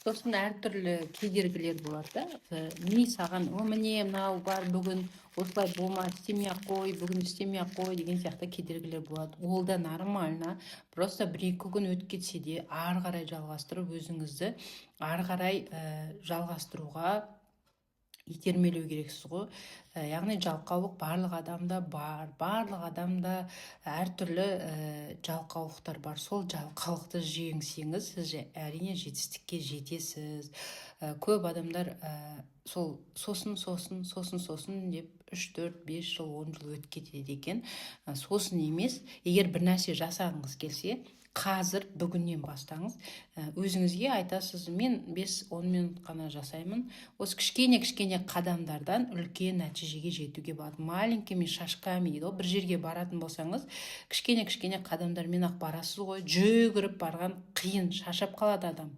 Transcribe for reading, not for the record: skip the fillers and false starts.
Сосын әртүрлі кедергілер болады да. Ми саған, міне мынау бар бүгін, осылай болма, істемей ақ қой, бүгін істемей ақ қой деген сияқты кедергілер болады. Ол да нормально. Просто бір екі күн өтіп кетсе де ары қарай жалғастырып өзіңізді ары қарай жалғастыруға итермелеу керексіз ғой. Яғни жалқаулық барлық адамда бар, барлық адамда әртүрлі жалқаулықтар бар. Сол жалқаулықты жеңсеңіз, сіз әрине жетістікке жетесіз. Көп адамдар сосын деп 3-4-5 жыл 10 жыл өтіп кетеді екен. Сосын емес, егер бір нәрсе жасағыңыз келсе, қазір бүгіннен бастаңыз. Өзіңізге айтасыз, мен 5-10 минут қана жасаймын. Осы кішкене қадамдардан үлкен нәтижеге жетуге болады. Маленькими шажками дейді ғой. Бір жерге баратын болсаңыз, кішкене қадамдармен ақ барасыз ғой. Жүгіріп барған қиын, шаршап қалады адам.